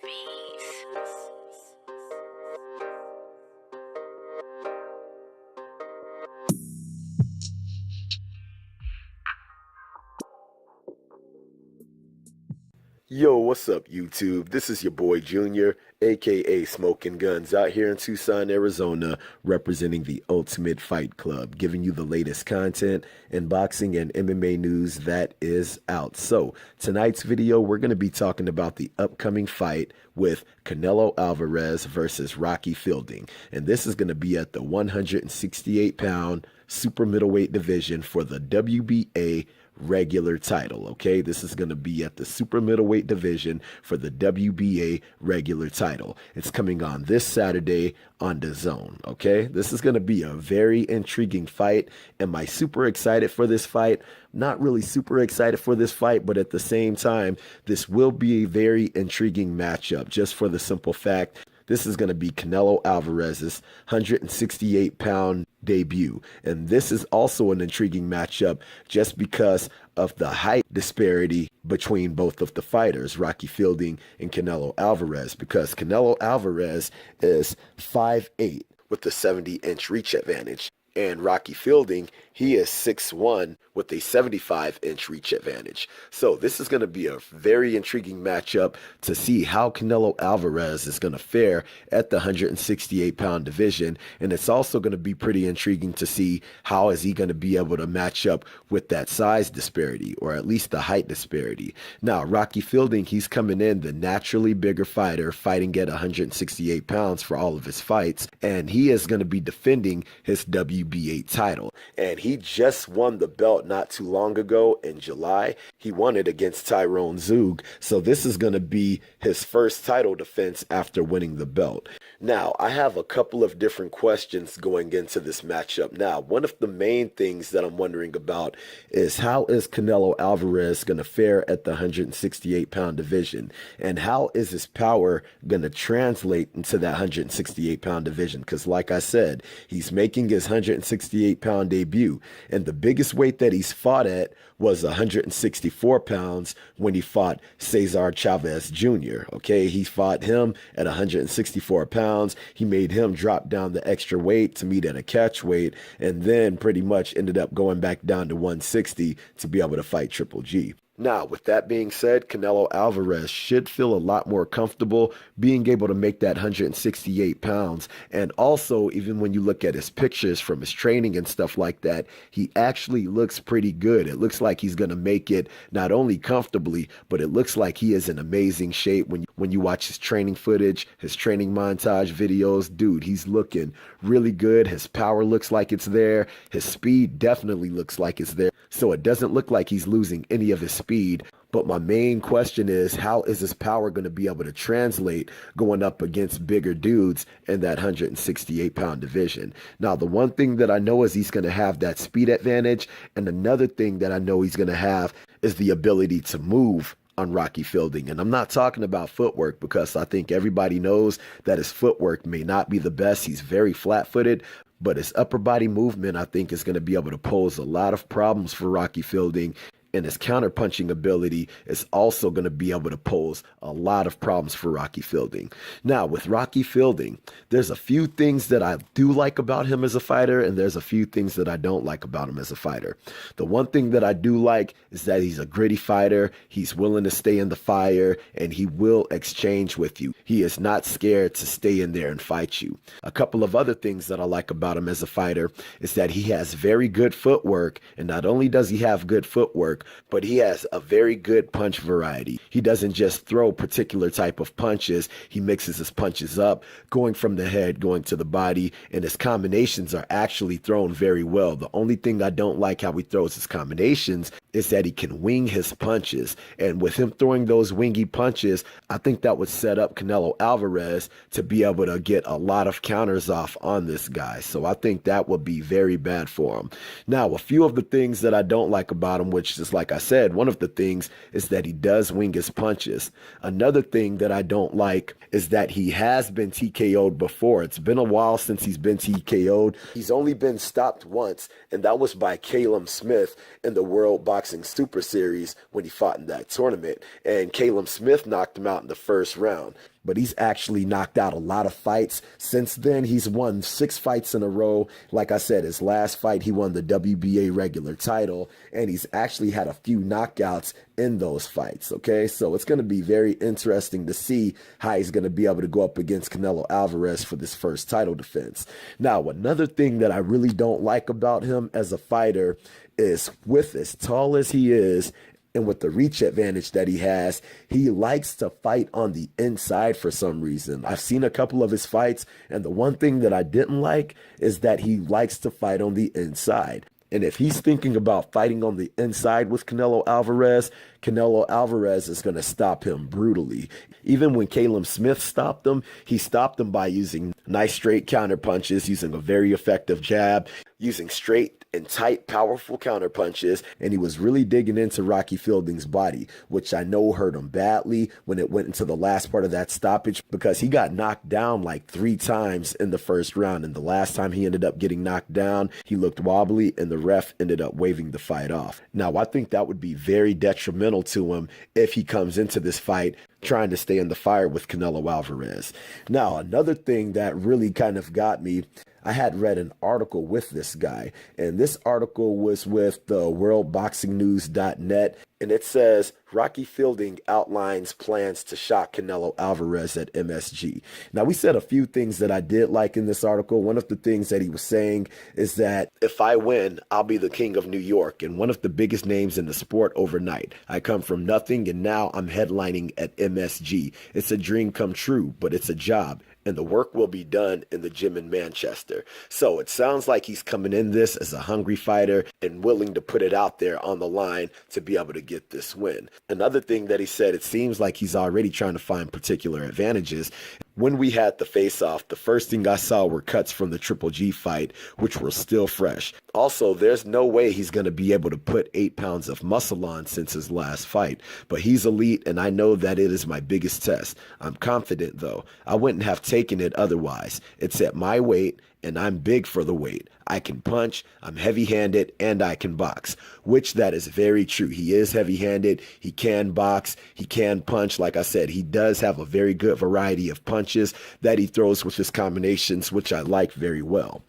bees. Yo, what's up, YouTube? This is your boy Junior, aka Smoking Guns, out here in Tucson, Arizona, representing the Ultimate Fight Club, giving you the latest content in boxing and MMA news that is out. So, tonight's video, we're going to be talking about the upcoming fight with Canelo Alvarez versus Rocky Fielding. And this is going to be at the 168-pound super middleweight division for the WBA regular title. Okay, this is going to be at the super middleweight division for the WBA regular title. It's coming on this Saturday on DAZN. Okay, this is going to be a very intriguing fight. Am I super excited for this fight? Not really super excited for this fight, but at the same time, this will be a very intriguing matchup, just for the simple fact this is going to be Canelo Alvarez's 168-pound debut. And this is also an intriguing matchup just because of the height disparity between both of the fighters, Rocky Fielding and Canelo Alvarez, because Canelo Alvarez is 5'8" with a 70-inch reach advantage. And Rocky Fielding, he is 6'1" with a 75-inch reach advantage. So this is going to be a very intriguing matchup to see how Canelo Alvarez is going to fare at the 168-pound division. And it's also going to be pretty intriguing to see how is he going to be able to match up with that size disparity, or at least the height disparity. Now, Rocky Fielding, he's coming in the naturally bigger fighter, fighting at 168 pounds for all of his fights. And he is going to be defending his WBA title. And he just won the belt not too long ago in July. He won it against Tyrone Zug. So this is going to be his first title defense after winning the belt. Now, I have a couple of different questions going into this matchup. Now, one of the main things that I'm wondering about is how is Canelo Alvarez going to fare at the 168-pound division? And how is his power going to translate into that 168-pound division? Because like I said, he's making his 168-pound debut. And the biggest weight that he's fought at was 164 pounds when he fought Cesar Chavez Jr. Okay, he fought him at 164 pounds. He made him drop down the extra weight to meet at a catch weight, and then pretty much ended up going back down to 160 to be able to fight Triple G. Now, with that being said, Canelo Alvarez should feel a lot more comfortable being able to make that 168 pounds. And also, even when you look at his pictures from his training and stuff like that, he actually looks pretty good. It looks like he's going to make it not only comfortably, but it looks like he is in amazing shape. When you watch his training footage, his training montage videos, dude, he's looking really good. His power looks like it's there. His speed definitely looks like it's there. So it doesn't look like he's losing any of his speed. But my main question is, how is his power going to be able to translate going up against bigger dudes in that 168-pound division? Now, the one thing that I know is he's going to have that speed advantage. And another thing that I know he's going to have is the ability to move on Rocky Fielding. And I'm not talking about footwork, because I think everybody knows that his footwork may not be the best. He's very flat-footed. But his upper body movement, I think, is going to be able to pose a lot of problems for Rocky Fielding. And his counterpunching ability is also going to be able to pose a lot of problems for Rocky Fielding. Now, with Rocky Fielding, there's a few things that I do like about him as a fighter, and there's a few things that I don't like about him as a fighter. The one thing that I do like is that he's a gritty fighter. He's willing to stay in the fire, and he will exchange with you. He is not scared to stay in there and fight you. A couple of other things that I like about him as a fighter is that he has very good footwork, and not only does he have good footwork, but he has a very good punch variety. He doesn't just throw particular type of punches. He mixes his punches up, going from the head, going to the body, and his combinations are actually thrown very well. The only thing I don't like how he throws his combinations is that he can wing his punches. And with him throwing those wingy punches, I think that would set up Canelo Alvarez to be able to get a lot of counters off on this guy. So I think that would be very bad for him. Now, a few of the things that I don't like about him, which is like I said, one of the things is that he does wing his punches. Another thing that I don't like is that he has been TKO'd before. It's been a while since he's been TKO'd. He's only been stopped once, and that was by Caleb Smith in the World Boxing Super Series when he fought in that tournament. And Caleb Smith knocked him out in the first round. but he's actually knocked out a lot of fights. Since then, he's won 6 fights in a row. Like I said, his last fight, he won the WBA regular title, and he's actually had a few knockouts in those fights, okay? So it's going to be very interesting to see how he's going to be able to go up against Canelo Alvarez for this first title defense. Now, another thing that I really don't like about him as a fighter is, with as tall as he is and with the reach advantage that he has, he likes to fight on the inside for some reason. I've seen a couple of his fights, and the one thing that I didn't like is that he likes to fight on the inside. And if he's thinking about fighting on the inside with Canelo Alvarez is going to stop him brutally. Even when Caleb Smith stopped him, he stopped him by using nice straight counter punches, using a very effective jab, using straight and tight, powerful counter punches, and he was really digging into Rocky Fielding's body, which I know hurt him badly when it went into the last part of that stoppage, because he got knocked down like 3 times in the first round, and the last time he ended up getting knocked down, he looked wobbly, and the ref ended up waving the fight off. Now, I think that would be very detrimental to him if he comes into this fight trying to stay in the fire with Canelo Alvarez. Now, another thing that really kind of got me, I had read an article with this guy, and this article was with the worldboxingnews.net, and it says Rocky Fielding outlines plans to shock Canelo Alvarez at MSG. Now, we said a few things that I did like in this article. One of the things that he was saying is that if I win, I'll be the king of New York and one of the biggest names in the sport overnight. I come from nothing, and now I'm headlining at MSG. It's a dream come true, but it's a job, and the work will be done in the gym in Manchester. So it sounds like he's coming in this as a hungry fighter and willing to put it out there on the line to be able to get this win. Another thing that he said, it seems like he's already trying to find particular advantages. When we had the face-off, the first thing I saw were cuts from the Triple G fight, which were still fresh. Also, there's no way he's going to be able to put 8 pounds of muscle on since his last fight. But he's elite, and I know that it is my biggest test. I'm confident, though. I wouldn't have taken it otherwise. It's at my weight, and I'm big for the weight. I can punch, I'm heavy-handed, and I can box, which that is very true. He is heavy-handed, he can box, he can punch. Like I said, he does have a very good variety of punches that he throws with his combinations, which I like very well.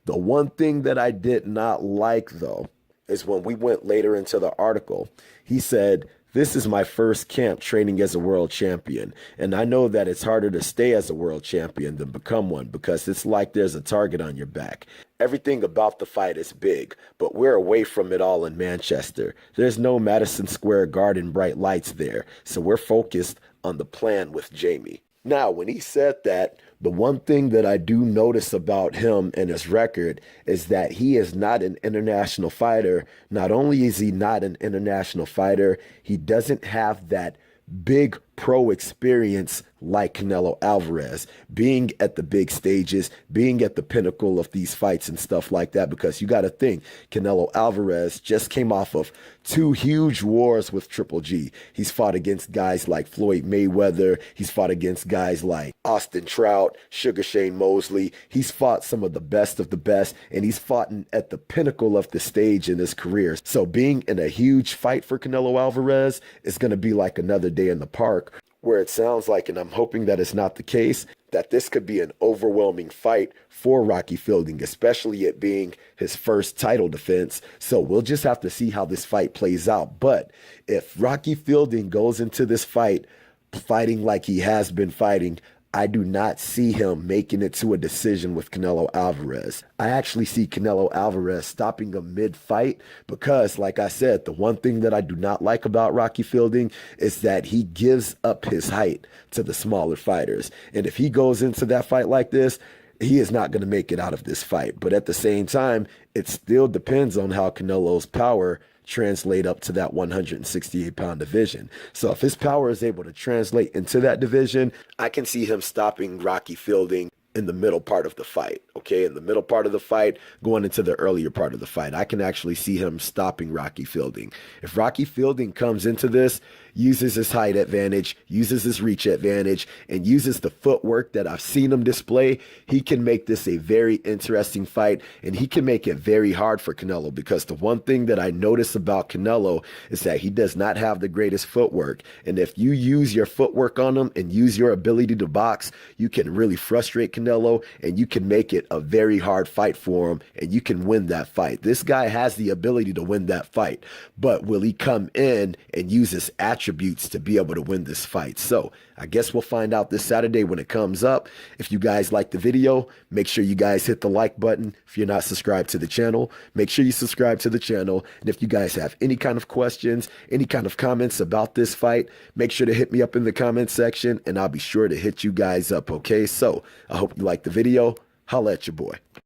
The one thing that I did not like, though, is when we went later into the article, he said, "This is my first camp training as a world champion, and I know that it's harder to stay as a world champion than become one because it's like there's a target on your back. Everything about the fight is big, but we're away from it all in Manchester. There's no Madison Square Garden bright lights there, so we're focused on the plan with Jamie." Now, when he said that, the one thing that I do notice about him and his record is that he is not an international fighter. Not only is he not an international fighter, he doesn't have that big pro experience like Canelo Alvarez, being at the big stages, being at the pinnacle of these fights and stuff like that, because you got to think, Canelo Alvarez just came off of 2 huge wars with Triple G. He's fought against guys like Floyd Mayweather. He's fought against guys like Austin Trout, Sugar Shane Mosley. He's fought some of the best, and he's fought at the pinnacle of the stage in his career. So being in a huge fight for Canelo Alvarez is going to be like another day in the park, where it sounds like, and I'm hoping that it's not the case, that this could be an overwhelming fight for Rocky Fielding, especially it being his first title defense. So we'll just have to see how this fight plays out. But if Rocky Fielding goes into this fight fighting like he has been fighting, I do not see him making it to a decision with Canelo Alvarez. I actually see Canelo Alvarez stopping him mid-fight because, like I said, the one thing that I do not like about Rocky Fielding is that he gives up his height to the smaller fighters. And if he goes into that fight like this, he is not going to make it out of this fight. But at the same time, it still depends on how Canelo's power translate up to that 168-pound division. So if his power is able to translate into that division, I can see him stopping Rocky Fielding in the middle part of the fight, okay? In the middle part of the fight, going into the earlier part of the fight, I can actually see him stopping Rocky Fielding. If Rocky Fielding comes into this, uses his height advantage, uses his reach advantage, and uses the footwork that I've seen him display, he can make this a very interesting fight, and he can make it very hard for Canelo, because the one thing that I notice about Canelo is that he does not have the greatest footwork. And if you use your footwork on him and use your ability to box, you can really frustrate Canelo, and you can make it a very hard fight for him, and you can win that fight. This guy has the ability to win that fight, but will he come in and use his attributes to be able to win this fight? So I guess we'll find out this Saturday when it comes up. If you guys like the video, make sure you guys hit the like button. If you're not subscribed to the channel, make sure you subscribe to the channel. And if you guys have any kind of questions, any kind of comments about this fight, make sure to hit me up in the comment section, and I'll be sure to hit you guys up, okay? So I hope you like the video. Holla at your boy.